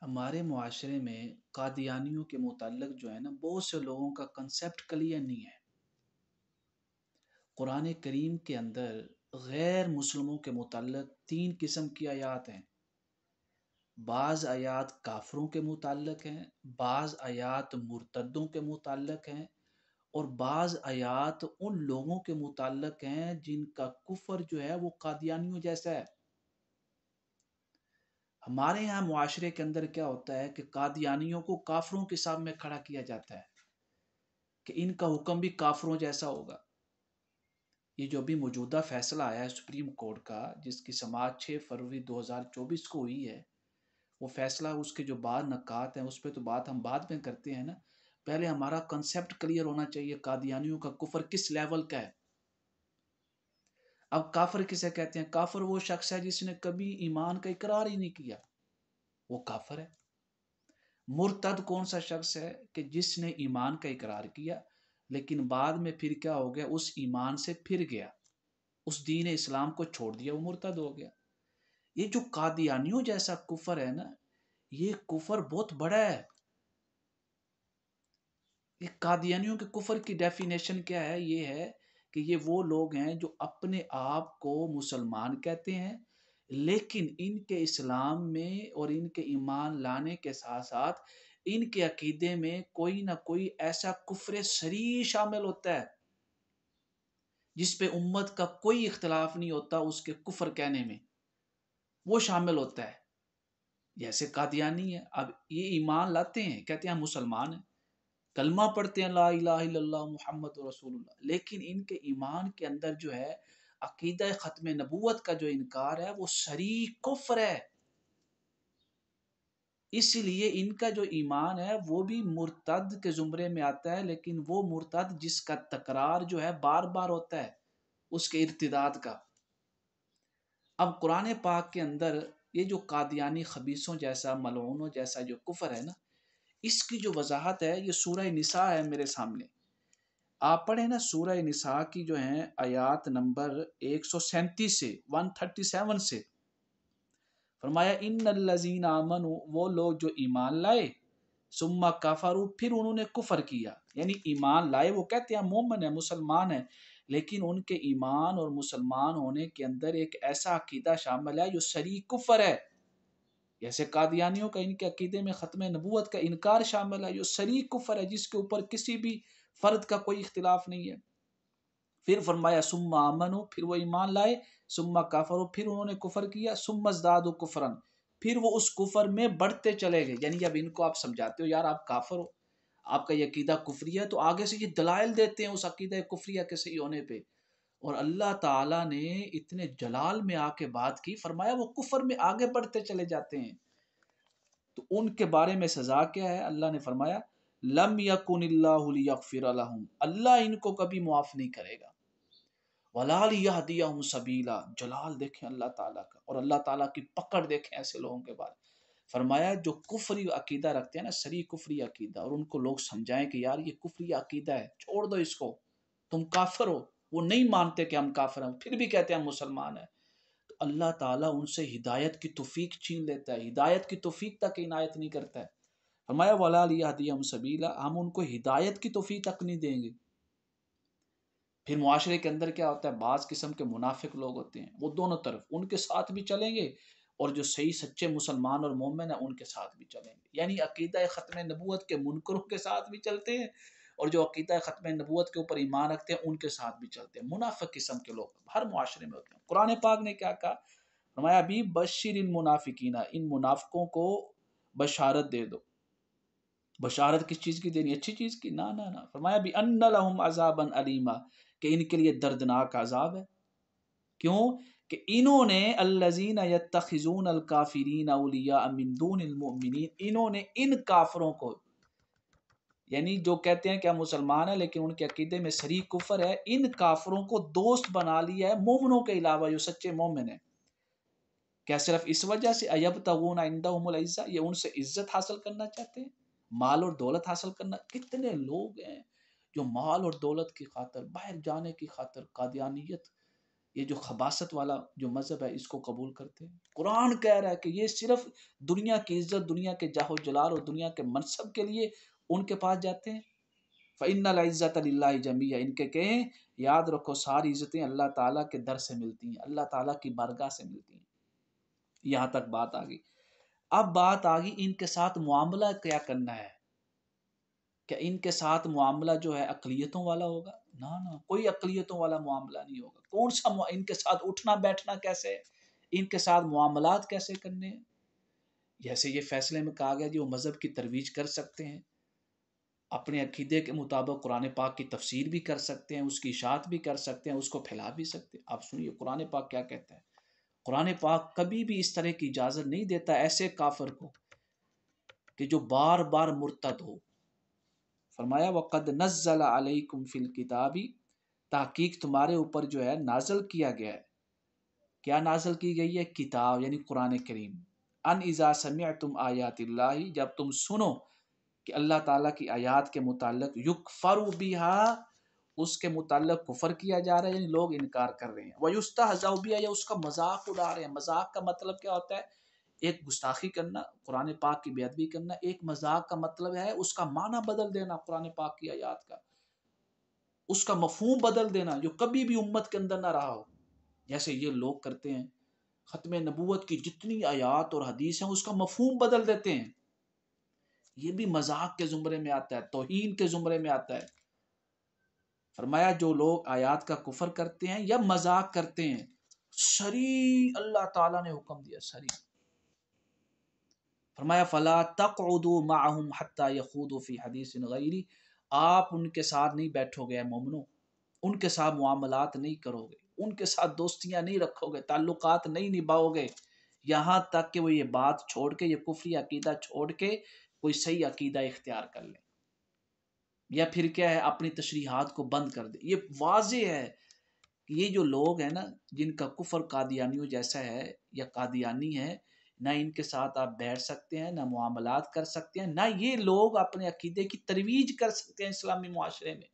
ہمارے معاشرے میں قادیانیوں کے متعلق جو ہے نا بہت سے لوگوں کا کنسیپٹ کلیئر نہیں ہے۔ قرآن کریم کے اندر غیر مسلموں کے متعلق تین قسم کی آیات ہیں۔ بعض آیات کافروں کے متعلق ہیں، بعض آیات مرتدوں کے متعلق ہیں، اور بعض آیات ان لوگوں کے متعلق ہیں جن کا کفر جو ہے وہ قادیانیوں جیسا ہے۔ ہمارے یہاں معاشرے کے اندر کیا ہوتا ہے کہ قادیانیوں کو کافروں کے سامنے کھڑا کیا جاتا ہے کہ ان کا حکم بھی کافروں جیسا ہوگا۔ یہ جو بھی موجودہ فیصلہ آیا ہے سپریم کورٹ کا، جس کی سماعت 6 فروری 2024 کو ہوئی ہے، وہ فیصلہ اس کے جو بعد نکات ہیں اس پہ تو بات ہم بعد میں کرتے ہیں نا۔ پہلے ہمارا کنسیپٹ کلیئر ہونا چاہیے قادیانیوں کا کفر کس لیول کا ہے۔ اب کافر کسے کہتے ہیں؟ کافر وہ شخص ہے جس نے کبھی ایمان کا اقرار ہی نہیں کیا، وہ کافر ہے۔ مرتد کون سا شخص ہے؟ کہ جس نے ایمان کا اقرار کیا لیکن بعد میں پھر کیا ہو گیا، اس ایمان سے پھر گیا، اس دین اسلام کو چھوڑ دیا، وہ مرتد ہو گیا۔ یہ جو قادیانیوں جیسا کفر ہے نا، یہ کفر بہت بڑا ہے۔ یہ قادیانیوں کے کفر کی ڈیفینیشن کیا ہے؟ یہ ہے کہ یہ وہ لوگ ہیں جو اپنے آپ کو مسلمان کہتے ہیں، لیکن ان کے اسلام میں اور ان کے ایمان لانے کے ساتھ ساتھ ان کے عقیدے میں کوئی نہ کوئی ایسا کفر صریح شامل ہوتا ہے جس پہ امت کا کوئی اختلاف نہیں ہوتا، اس کے کفر کہنے میں وہ شامل ہوتا ہے۔ جیسے قادیانی ہے، اب یہ ایمان لاتے ہیں، کہتے ہیں ہم مسلمان ہیں، کلمہ پڑھتے ہیں لا الہ الا اللہ محمد رسول اللہ، لیکن ان کے ایمان کے اندر جو ہے عقیدہ ختم نبوت کا جو انکار ہے وہ صریح کفر ہے۔ اس لیے ان کا جو ایمان ہے وہ بھی مرتد کے زمرے میں آتا ہے، لیکن وہ مرتد جس کا تکرار جو ہے بار بار ہوتا ہے اس کے ارتداد کا۔ اب قرآن پاک کے اندر یہ جو قادیانی خبیثوں جیسا، ملعونوں جیسا جو کفر ہے نا، اس کی جو وضاحت ہے یہ سورہ نساء ہے میرے سامنے۔ آپ پڑھیں نا سورہ نساء کی جو ہیں آیات نمبر 137 سے 137 سے، فرمایا ان الذین آمنوا، وہ لوگ جو ایمان لائے، ثم کفروا، پھر انہوں نے کفر کیا، یعنی ایمان لائے، وہ کہتے ہیں مومن ہیں، مسلمان ہیں، لیکن ان کے ایمان اور مسلمان ہونے کے اندر ایک ایسا عقیدہ شامل ہے جو صریح کفر ہے۔ جیسے قادیانیوں کا ان کے عقیدے میں ختم نبوت کا انکار شامل ہے جو صریح کفر ہے، جس کے اوپر کسی بھی فرد کا کوئی اختلاف نہیں ہے۔ پھر فرمایا ثم آمنوا، پھر وہ ایمان لائے، ثم کفروا، پھر انہوں نے کفر کیا، ثم ازدادوا کفرا، پھر وہ اس کفر میں بڑھتے چلے گئے۔ یعنی جب ان کو آپ سمجھاتے ہو یار آپ کافر ہو، آپ کا یہ عقیدہ کفریہ ہے، تو آگے سے یہ دلائل دیتے ہیں اس عقیدہ کفریہ کے صحیح ہونے پہ۔ اور اللہ تعالیٰ نے اتنے جلال میں آ کے بات کی، فرمایا وہ کفر میں آگے بڑھتے چلے جاتے ہیں، تو ان کے بارے میں سزا کیا ہے؟ اللہ نے فرمایا لم یکن اللہ لیغفر لہم، اللہ ان کو کبھی معاف نہیں کرے گا، ولا لیہدیہم سبیلا، جلال دیکھیں اللہ تعالیٰ کا، اور اللہ تعالیٰ کی پکڑ دیکھیں ایسے لوگوں کے بارے۔ فرمایا جو کفری عقیدہ رکھتے ہیں نا، صریح کفری عقیدہ، اور ان کو لوگ سمجھائیں کہ یار یہ کفری عقیدہ ہے، چھوڑ دو اس کو، تم کافر ہو، وہ نہیں مانتے کہ ہم کافر ہیں، پھر بھی کہتے ہیں ہم مسلمان ہیں، تو اللہ تعالیٰ ان سے ہدایت کی توفیق چھین لیتا ہے، ہدایت کی توفیق تک عنایت نہیں کرتا ہے۔ فرمایا وَلَا لِيَهْدِيَهُمْ سَبِيلًا، ہم ان کو ہدایت کی توفیق تک نہیں دیں گے۔ پھر معاشرے کے اندر کیا ہوتا ہے، بعض قسم کے منافق لوگ ہوتے ہیں، وہ دونوں طرف ان کے ساتھ بھی چلیں گے اور جو صحیح سچے مسلمان اور مومن ہیں ان کے ساتھ بھی چلیں گے، یعنی عقیدہ ختم نبوت کے منکروں کے ساتھ بھی چلتے ہیں اور جو عقیدہ ختم نبوت کے اوپر ایمان رکھتے ہیں ان کے ساتھ بھی چلتے ہیں۔ منافق قسم کے لوگ ہر معاشرے میں ہوتے ہیں۔ قرآن پاک نے کیا کہا؟ فرمایا بھی بشر المنافقین، ان منافقوں کو بشارت دے دو۔ بشارت کس چیز کی دینی؟ اچھی چیز کی؟ نہ نہ نہ، فرمایا بھی ان لہم عذابا علیما، کہ ان کے لیے دردناک عذاب ہے۔ کیوں؟ کہ انہوں نے الذین یتخذون الکافرین اولیاء من دون المؤمنین، انہوں نے ان کافروں کو، یعنی جو کہتے ہیں کہ ہم مسلمان ہیں لیکن ان کے عقیدے میں صریح کفر ہے، ان کافروں کو دوست بنا لیا ہے مومنوں کے علاوہ جو سچے مومن ہیں۔ کیا صرف اس وجہ سے ایبتغون عندهم العزہ، یہ ان سے عزت حاصل کرنا چاہتے ہیں، مال اور دولت حاصل کرنا؟ کتنے لوگ ہیں جو مال اور دولت کی خاطر، باہر جانے کی خاطر قادیانیت یہ جو خباثت والا جو مذہب ہے اس کو قبول کرتے ہیں۔ قرآن کہہ رہا ہے کہ یہ صرف دنیا کی عزت، دنیا کے جاہ و جلال اور دنیا کے منصب کے لیے ان کے پاس جاتے ہیں۔ فَإِنَّ الْعِزَّةَ لِلَّهِ جَمِيعًا، ان کے کہیں یاد رکھو ساری عزتیں اللہ تعالیٰ کے در سے ملتی ہیں، اللہ تعالیٰ کی بارگاہ سے ملتی ہیں۔ یہاں تک بات آ گئی۔ اب بات آ گئی ان کے ساتھ معاملہ کیا کرنا ہے۔ کیا ان کے ساتھ معاملہ جو ہے اقلیتوں والا ہوگا؟ نہ، کوئی اقلیتوں والا معاملہ نہیں ہوگا۔ کون سا ان کے ساتھ اٹھنا بیٹھنا کیسے ہے، ان کے ساتھ معاملات کیسے کرنے ہیں؟ جیسے یہ فیصلے میں کہا گیا جو مذہب کی ترویج کر سکتے ہیں، اپنے عقیدے کے مطابق قرآن پاک کی تفسیر بھی کر سکتے ہیں، اس کی اشاعت بھی کر سکتے ہیں، اس کو پھیلا بھی سکتے ہیں۔ آپ سنیے قرآن پاک کیا کہتا ہے۔ قرآن پاک کبھی بھی اس طرح کی اجازت نہیں دیتا ایسے کافر کو کہ جو بار بار مرتد ہو۔ فرمایا وَقَدْ نَزَّلَ عَلَيْكُمْ فِي الْكِتَابِ، تحقیق تمہارے اوپر جو ہے نازل کیا گیا ہے۔ کیا نازل کی گئی ہے؟ کتاب یعنی قرآن کریم۔ ان اذا سمعتم آیات اللہ، جب تم سنو کہ اللہ تعالیٰ کی آیات کے متعلق یکفر بہا، اس کے متعلق کفر کیا جا رہا ہے، یعنی لوگ انکار کر رہے ہیں، وَيُسْتَهْزَأُ بِهَا، یا اس کا مذاق اڑا رہے ہیں۔ مذاق کا مطلب کیا ہوتا ہے؟ ایک گستاخی کرنا، قرآن پاک کی بے ادبی کرنا۔ ایک مذاق کا مطلب ہے اس کا معنی بدل دینا، قرآن پاک کی آیات کا اس کا مفہوم بدل دینا جو کبھی بھی امت کے اندر نہ رہا ہو، جیسے یہ لوگ کرتے ہیں۔ ختم نبوت کی جتنی آیات اور حدیث ہیں اس کا مفہوم بدل دیتے ہیں۔ یہ بھی مذاق کے زمرے میں آتا ہے، توہین کے زمرے میں آتا ہے۔ فرمایا جو لوگ آیات کا کفر کرتے ہیں یا مذاق کرتے ہیں، صریح اللہ تعالیٰ نے حکم دیا، صریح فرمایا فَلَا تَقْعُدُوا مَعَهُمْ حَتَّى يَخُوضُوا فِي حَدِيثٍ غَيْرِهِ، آپ ان کے ساتھ نہیں بیٹھو گے مومنو، ان کے ساتھ معاملات نہیں کرو گے، ان کے ساتھ دوستیاں نہیں رکھو گے، تعلقات نہیں نبھاؤ گے، یہاں تک کہ وہ یہ بات چھوڑ کے، یہ کفری عقیدہ چھوڑ کے کوئی صحیح عقیدہ اختیار کر لیں، یا پھر کیا ہے اپنی تشریحات کو بند کر دے۔ یہ واضح ہے کہ یہ جو لوگ ہیں نا جن کا کفر قادیانیوں جیسا ہے یا قادیانی ہے، نہ ان کے ساتھ آپ بیٹھ سکتے ہیں، نہ معاملات کر سکتے ہیں، نہ یہ لوگ اپنے عقیدے کی ترویج کر سکتے ہیں اسلامی معاشرے میں۔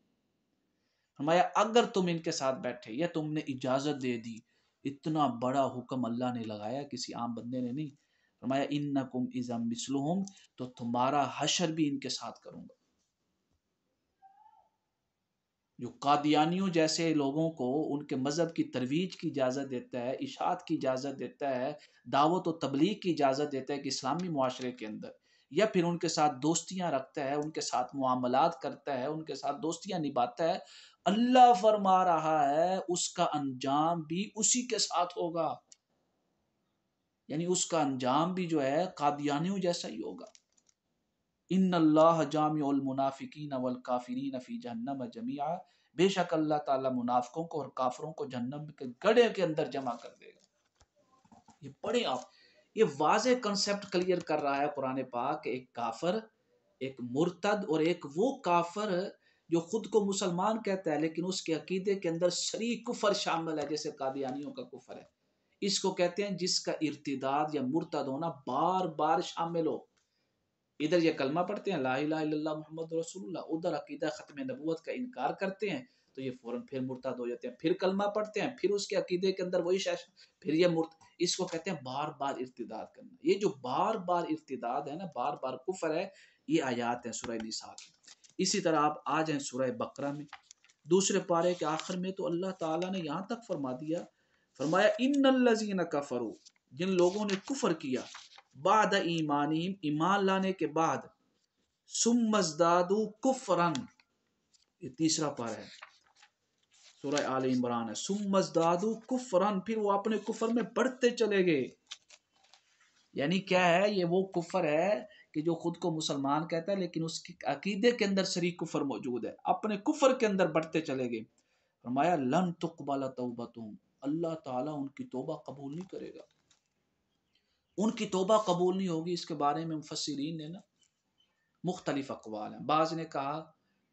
فرمایا اگر تم ان کے ساتھ بیٹھے یا تم نے اجازت دے دی، اتنا بڑا حکم اللہ نے لگایا، کسی عام بندے نے نہیں۔ فرمایا انکم اذا مثلہم، تو تمہارا حشر بھی ان کے ساتھ کروں گا۔ جو قادیانیوں جیسے لوگوں کو ان کے مذہب کی ترویج کی اجازت دیتا ہے، اشاعت کی اجازت دیتا ہے، دعوت و تبلیغ کی اجازت دیتا ہے کہ اسلامی معاشرے کے اندر، یا پھر ان کے ساتھ دوستیاں رکھتا ہے، ان کے ساتھ معاملات کرتا ہے، ان کے ساتھ دوستیاں نبھاتا ہے، اللہ فرما رہا ہے اس کا انجام بھی اسی کے ساتھ ہوگا، یعنی اس کا انجام بھی جو ہے قادیانیوں جیسا ہی ہوگا۔ ان اللہ جامع المنافقین والکافرین فی جہنم جمیعا، بے شک اللہ تعالیٰ منافقوں کو اور کافروں کو جہنم کے گڑھے کے اندر جمع کر دے گا۔ یہ پڑھیں آپ، یہ واضح کنسپٹ کلیئر کر رہا ہے قرآن پاک، ایک کافر، ایک مرتد، اور ایک وہ کافر جو خود کو مسلمان کہتا ہے لیکن اس کے عقیدے کے اندر شرعی کفر شامل ہے، جیسے قادیانیوں کا کفر ہے۔ اس کو کہتے ہیں جس کا ارتداد یا مرتد ہونا بار بار شامل ہو۔ ادھر یہ کلمہ پڑھتے ہیں لا الہ الا اللہ محمد رسول اللہ، ادھر عقیدہ ختم نبوت کا انکار کرتے ہیں تو یہ فوراً پھر مرتد ہو جاتے ہیں، پھر کلمہ پڑھتے ہیں، پھر اس کے عقیدے کے اندر وہی شیش، پھر یہ اس کو کہتے ہیں بار بار ارتداد کرنا۔ یہ جو بار بار ارتداد ہے نا، بار بار کفر ہے، یہ آیات ہیں سورہ نساء کی۔ اسی طرح آپ آ جائیں سورہ بقرہ میں، دوسرے پارے کے آخر میں تو اللہ تعالیٰ نے یہاں تک فرما دیا، فرمایا ان الذین کفروا، جن لوگوں نے کفر کیا، بعد ایمانہم، ایمان لانے کے بعد، ثم ازدادوا کفرا، یہ تیسرا پارہ ہے سورہ آل عمران ہے، ثم ازدادوا کفرا، پھر وہ اپنے کفر میں بڑھتے چلے گئے۔ یعنی کیا ہے؟ یہ وہ کفر ہے کہ جو خود کو مسلمان کہتا ہے لیکن اس کے عقیدے کے اندر شریک کفر موجود ہے، اپنے کفر کے اندر بڑھتے چلے گئے۔ فرمایا لن تقبل توبتہم، اللہ تعالیٰ ان کی توبہ قبول نہیں کرے گا، ان کی توبہ قبول نہیں ہوگی۔ اس کے بارے میں مفسرین نے نا مختلف اقوال ہیں۔ بعض نے کہا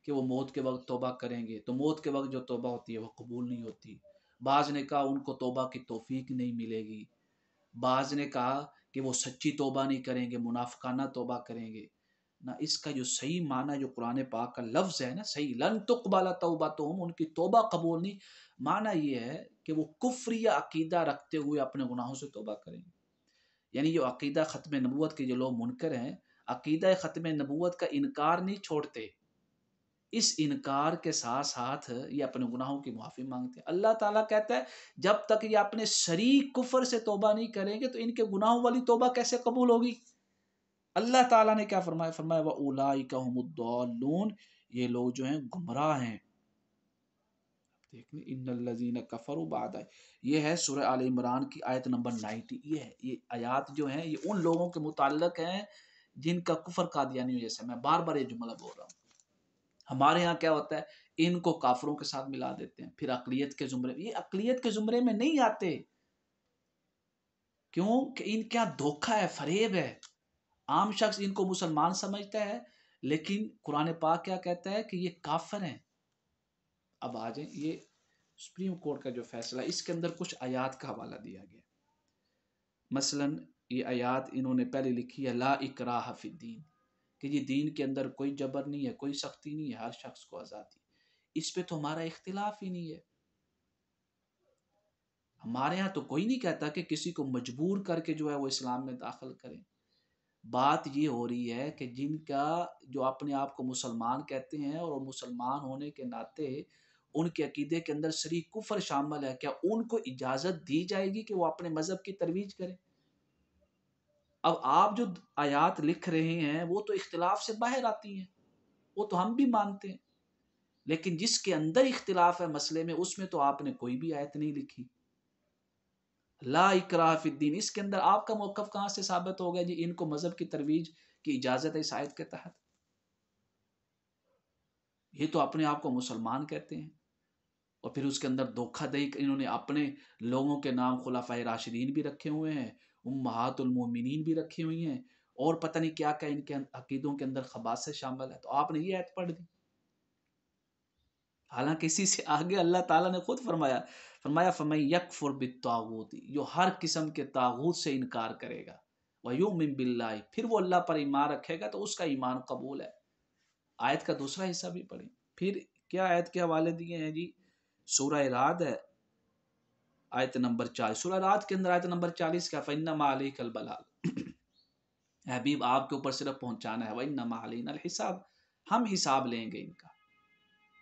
کہ وہ موت کے وقت توبہ کریں گے تو موت کے وقت جو توبہ ہوتی ہے وہ قبول نہیں ہوتی۔ بعض نے کہا ان کو توبہ کی توفیق نہیں ملے گی۔ بعض نے کہا کہ وہ سچی توبہ نہیں کریں گے، منافقانہ توبہ کریں گے۔ نہ اس کا جو صحیح معنی جو قرآن پاک کا لفظ ہے نا، صحیح لن تقبل توبتہم، ان کی توبہ قبول نہیں، معنی یہ ہے کہ وہ کفری عقیدہ رکھتے ہوئے اپنے گناہوں سے توبہ کریں گے. یعنی جو عقیدہ ختم نبوت کے جو لوگ منکر ہیں، عقیدہ ختم نبوت کا انکار نہیں چھوڑتے، اس انکار کے ساتھ ساتھ یہ اپنے گناہوں کی معافی مانگتے ہیں. اللہ تعالیٰ کہتا ہے جب تک یہ اپنے شریک کفر سے توبہ نہیں کریں گے تو ان کے گناہوں والی توبہ کیسے قبول ہوگی؟ اللہ تعالیٰ نے کیا فرمایا؟ فرمایا وَأُولَٰئِكَ هُمُ الضَّالُّونَ، یہ لوگ جو ہیں گمراہ ہیں. دیکھیں ان الذین کفروا بعد، یہ ہے سورہ آل عمران کی آیت نمبر 90. یہ آیات جو ہیں یہ ان لوگوں کے متعلق ہیں جن کا کفر قادیانی جیسے. میں بار بار یہ جملہ بول رہا ہوں. ہمارے ہاں کیا ہوتا ہے، ان کو کافروں کے ساتھ ملا دیتے ہیں، پھر اقلیت کے زمرے. یہ اقلیت کے زمرے میں نہیں آتے، کیوں کہ ان کیا دھوکہ ہے، فریب ہے. عام شخص ان کو مسلمان سمجھتا ہے، لیکن قرآن پاک کیا کہتا ہے کہ یہ کافر ہیں. اب آ جائیں، یہ سپریم کورٹ کا جو فیصلہ، اس کے اندر کچھ آیات کا حوالہ دیا گیا. مثلا یہ آیات انہوں نے پہلے لکھی ہے لا اکراہ فی الدین، کہ یہ دین کے اندر کوئی جبر نہیں ہے، کوئی سختی نہیں ہے، ہر شخص کو آزادی. اس پہ تو ہمارا اختلاف ہی نہیں ہے. ہمارے ہاں تو کوئی نہیں کہتا کہ کسی کو مجبور کر کے جو ہے وہ اسلام میں داخل کریں. بات یہ ہو رہی ہے کہ جن کا جو اپنے آپ کو مسلمان کہتے ہیں اور مسلمان ہونے کے ناطے ان کے عقیدے کے اندر شریک کفر شامل ہے، کیا ان کو اجازت دی جائے گی کہ وہ اپنے مذہب کی ترویج کریں؟ اب آپ جو آیات لکھ رہے ہیں وہ تو اختلاف سے باہر آتی ہیں، وہ تو ہم بھی مانتے ہیں، لیکن جس کے اندر اختلاف ہے مسئلے میں، اس میں تو آپ نے کوئی بھی آیت نہیں لکھی. لا اکراہ فی الدین، اس کے اندر آپ کا موقف کہاں سے ثابت ہو گیا جی ان کو مذہب کی ترویج کی اجازت ہے اس آیت کے تحت؟ یہ تو اپنے آپ کو مسلمان کہتے ہیں، اور پھر اس کے اندر دھوکہ دہی انہوں نے اپنے لوگوں کے نام خلفائے راشدین بھی رکھے ہوئے ہیں، امہات المومنین بھی رکھی ہوئی ہیں، اور پتہ نہیں کیا کیا ان کے عقیدوں کے اندر خباثت شامل ہے. تو آپ نے یہ آیت پڑھ دی، حالانکہ اسی سے آگے اللہ تعالیٰ نے خود فرمایا فَمَن يَكْفُرْ بِالطَّاغُوتِ، جو ہر قسم کے طاغوت سے انکار کرے گا، وَيُؤْمِن بِاللَّهِ، پھر وہ اللہ پر ایمان رکھے گا تو اس کا ایمان قبول ہے. آیت کا دوسرا حصہ بھی پڑھیں. پھر کیا آیت کے حوالے دیے ہیں جی؟ سورہ رعد ہے آیت نمبر 40. سورہ رعد کے اندر آیت نمبر 40 کا فَإِنَّمَا عَلَيْكَ الْبَلَاغُ، حبیب آپ کے اوپر صرف پہنچانا ہے، وَإِنَّمَا عَلَيْنَا الْحِسَابُ، ہم حساب لیں گے ان کا.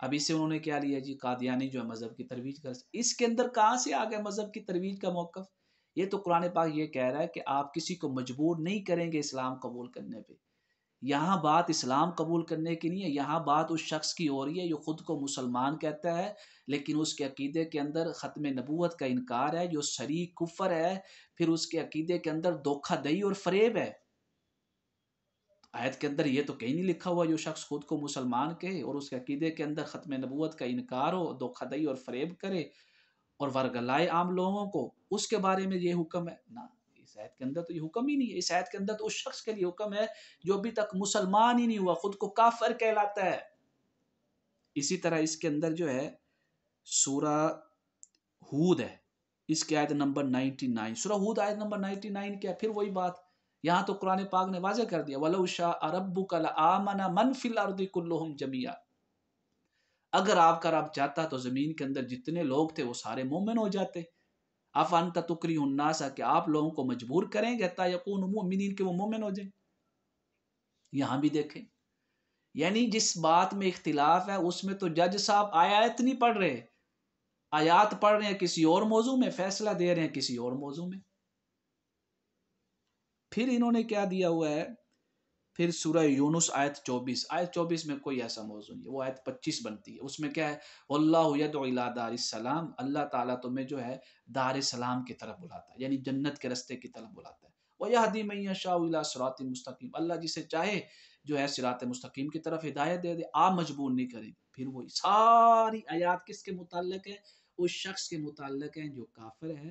اب اس سے انہوں نے کیا لیا جی؟ قادیانی جو ہے مذہب کی ترویج کر. اس کے اندر کہاں سے آ گیا مذہب کی ترویج کا موقف؟ یہ تو قرآن پاک یہ کہہ رہا ہے کہ آپ کسی کو مجبور نہیں کریں گے اسلام قبول کرنے پہ. یہاں بات اسلام قبول کرنے کی نہیں ہے، یہاں بات اس شخص کی ہو رہی ہے جو خود کو مسلمان کہتا ہے لیکن اس کے عقیدے کے اندر ختم نبوت کا انکار ہے، جو شریک کفر ہے، پھر اس کے عقیدے کے اندر دھوکہ دہی اور فریب ہے. آیت کے اندر یہ تو کہیں نہیں لکھا ہوا جو شخص خود کو مسلمان کہے اور اس کے عقیدے کے اندر ختم نبوت کا انکار ہو، دھوکہ دہی اور فریب کرے اور ورگلائے عام لوگوں کو، اس کے بارے میں یہ حکم ہے نا. اس آیت کے اندر تو یہ حکم ہی نہیں ہے. اس آیت کے اندر تو اس شخص کے لیے حکم ہے جو ابھی تک مسلمان ہی نہیں ہوا، خود کو کافر کہلاتا ہے. اسی طرح اس کے اندر جو ہے سورہ ہود ہے، اس کی آیت نمبر 99. سورہ ہود آیت نمبر 99 کیا؟ پھر وہی بات. یہاں تو قرآن پاک نے واضح کر دیا وَلَوْ شَاءَ رَبُّكَ لَآمَنَ مَنْ فِي الْأَرْضِ كُلُّهُمْ جَمِيعًا، اگر آپ کا رب چاہتا تو زمین کے اندر جتنے لوگ تھے وہ سارے مومن ہو جاتے. افانت تکری الناس، کہ آپ لوگوں کو مجبور کریں گے حتی یکونوا مؤمنین کہ وہ مومن ہو جائیں. یہاں بھی دیکھیں، یعنی جس بات میں اختلاف ہے اس میں تو جج صاحب آیات نہیں پڑھ رہے، آیات پڑھ رہے ہیں کسی اور موضوع میں، فیصلہ دے رہے ہیں کسی اور موضوع میں. پھر انہوں نے کیا دیا ہوا ہے؟ پھر سورہ یونس آیت 24. آیت 24 میں کوئی ایسا موضوع نہیں ہے، وہ آیت 25 بنتی ہے. اس میں کیا ہے؟ واللہ یدعو الی دار السلام، اللہ تعالیٰ تمہیں جو ہے دار سلام کی طرف بلاتا ہے، یعنی جنت کے رستے کی طرف بلاتا ہے. وَيَهْدِي مَن يَشَاءُ إِلَىٰ صِرَاطٍ مُسْتَقِيمٍ، اللہ جسے چاہے جو ہے صراط مستقیم کی طرف ہدایت دے دے، آپ مجبور نہیں کریں. پھر وہی ساری آیات کس کے متعلق ہے؟ اس شخص کے متعلق ہیں جو کافر ہے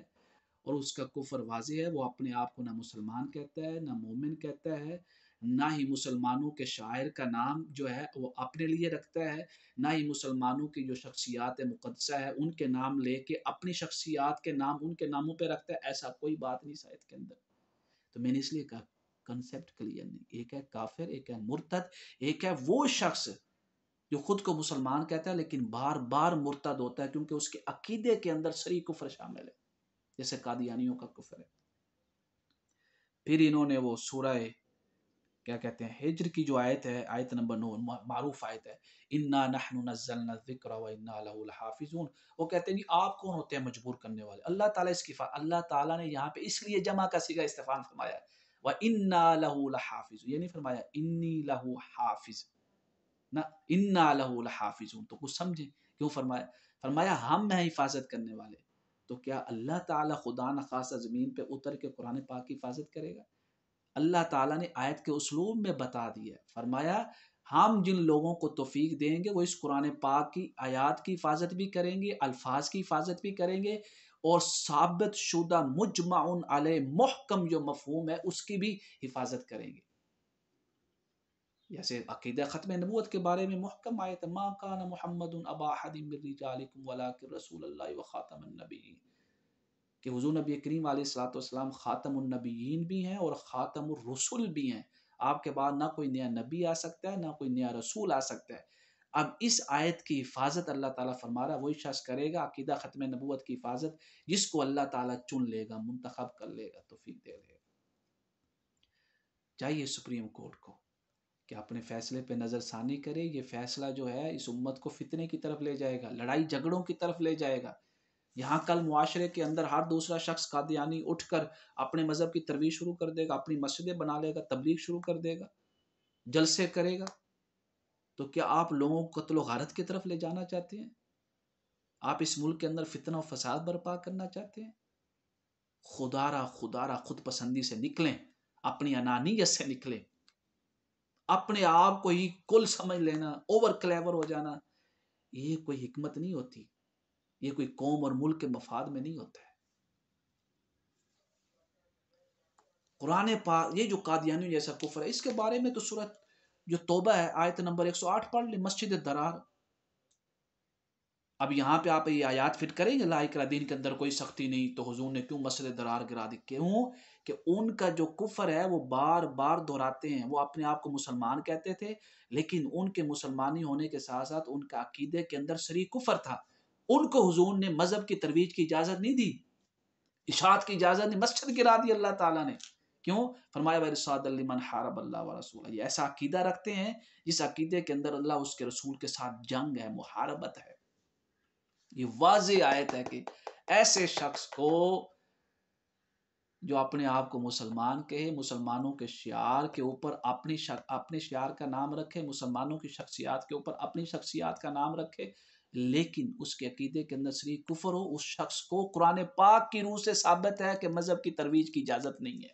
اور اس کا کفر واضح ہے. وہ اپنے آپ کو نہ مسلمان کہتا ہے، نہ مومن کہتا ہے، نہ ہی مسلمانوں کے شاعر کا نام جو ہے وہ اپنے لیے رکھتا ہے، نہ ہی مسلمانوں کی جو شخصیات مقدسہ ہے ان کے نام لے کے اپنی شخصیات کے نام ان کے ناموں پہ رکھتا ہے. ایسا کوئی بات نہیں شاید کے اندر. تو میں نے اس لیے کہا کنسیپٹ کلیئر نہیں. ایک ہے کافر، ایک ہے مرتد، ایک ہے وہ شخص جو خود کو مسلمان کہتا ہے لیکن بار بار مرتد ہوتا ہے کیونکہ اس کے عقیدے کے اندر صریح کفر شامل ہے، جیسے قادیانیوں کا کفر ہے۔ پھر انہوں نے وہ سورہ کیا کہتے ہیں ہجر کی جو آیت ہے، آیت نمبر 9 معروف آیت ہے، انا نحن نزلنا الذکر وانا له لحافظون، وہ کہتے ہیں جی آپ کون ہوتے ہیں مجبور کرنے والے؟ اللہ تعالیٰ اللہ تعالیٰ نے یہاں پہ اس لیے جمع کا صیغہ استفہام فرمایا ہے، وانا له لحافظ، یہ نہیں فرمایا انی له حافظ، نہ انا له لحافظون، تو کچھ سمجھیں کیوں فرمایا؟ فرمایا ہم ہیں حفاظت کرنے والے، تو کیا اللہ تعالیٰ خدا نخواستہ زمین پہ اتر کے قرآن پاک کی حفاظت کرے گا؟ اللہ تعالیٰ نے آیت کے اسلوب میں بتا دیا، فرمایا ہم جن لوگوں کو توفیق دیں گے وہ اس قرآن پاک کی آیات کی حفاظت بھی کریں گے، الفاظ کی حفاظت بھی کریں گے، اور ثابت شدہ مجمع علیہ محکم جو مفہوم ہے اس کی بھی حفاظت کریں گے۔ جیسے عقیدہ ختم نبوت کے بارے میں محکم آیت ہے، ما کان محمد ابا احد من رجالکم ولکن رسول اللہ وخاتم النبیین، کہ حضور نبی کریم علیہ الصلوۃ والسلام خاتم النبیین بھی ہیں اور خاتم الرسل بھی ہیں، آپ کے بعد نہ کوئی نیا نبی آ سکتا ہے نہ کوئی نیا رسول آ سکتا ہے۔ اب اس آیت کی حفاظت اللہ تعالیٰ فرما رہا ہے وہی شخص کرے گا عقیدہ ختم نبوت کی حفاظت جس کو اللہ تعالیٰ چن لے گا، منتخب کر لے گا، توفیق دے لے گا۔ چاہیے سپریم کورٹ کو کہ اپنے فیصلے پہ نظر ثانی کرے، یہ فیصلہ جو ہے اس امت کو فتنے کی طرف لے جائے گا، لڑائی جھگڑوں کی طرف لے جائے گا۔ یہاں کل معاشرے کے اندر ہر دوسرا شخص قادیانی اٹھ کر اپنے مذہب کی ترویج شروع کر دے گا، اپنی مسجدیں بنا لے گا، تبلیغ شروع کر دے گا، جلسے کرے گا، تو کیا آپ لوگوں کو قتل و غارت کی طرف لے جانا چاہتے ہیں؟ آپ اس ملک کے اندر فتنہ و فساد برپا کرنا چاہتے ہیں؟ خدا را خود پسندی سے نکلیں، اپنی انانیت سے نکلیں، اپنے آپ کو ہی کل سمجھ لینا، اوور کلیور ہو جانا، یہ کوئی حکمت نہیں ہوتی، یہ کوئی قوم اور ملک کے مفاد میں نہیں ہوتا ہے۔ قرآن پاک یہ جو قادیانی جیسا کفر ہے اس کے بارے میں تو سورۃ جو توبہ ہے آیت نمبر 108 پڑھ لیں، مسجد درار۔ اب یہاں پہ آپ یہ آیات فٹ کریں گے لا اکراہ دین کے اندر کوئی سختی نہیں، تو حضور نے کیوں مسجد درار گرا دی؟ کیوں کہ ان کا جو کفر ہے وہ بار بار دہراتے ہیں، وہ اپنے آپ کو مسلمان کہتے تھے لیکن ان کے مسلمانی ہونے کے ساتھ ساتھ ان کا عقیدے کے اندر شریک کفر تھا۔ ان کو حضور نے مذہب کی ترویج کی اجازت نہیں دی، اشاعت کی اجازت نہیں، مسجد گرا دی اللہ تعالیٰ نے۔ کیوں؟ فرمایا وَإِرْصَادًا لِمَنْ حَارَبَ اللَّهَ وَرَسُولَهُ، یہ ایسا عقیدہ رکھتے ہیں جس عقیدے کے اندر اللہ اس کے رسول کے ساتھ جنگ ہے، محاربت ہے۔ یہ واضح آیت ہے کہ ایسے شخص کو جو اپنے آپ کو مسلمان کہے، مسلمانوں کے شعار کے اوپر اپنے شعار کا نام رکھے، مسلمانوں کی شخصیات کے اوپر اپنی شخصیات کا نام رکھے، لیکن اس کے عقیدے کے اندر شریک کفر ہو، اس شخص کو قرآن پاک کی روح سے ثابت ہے کہ مذہب کی ترویج کی اجازت نہیں ہے۔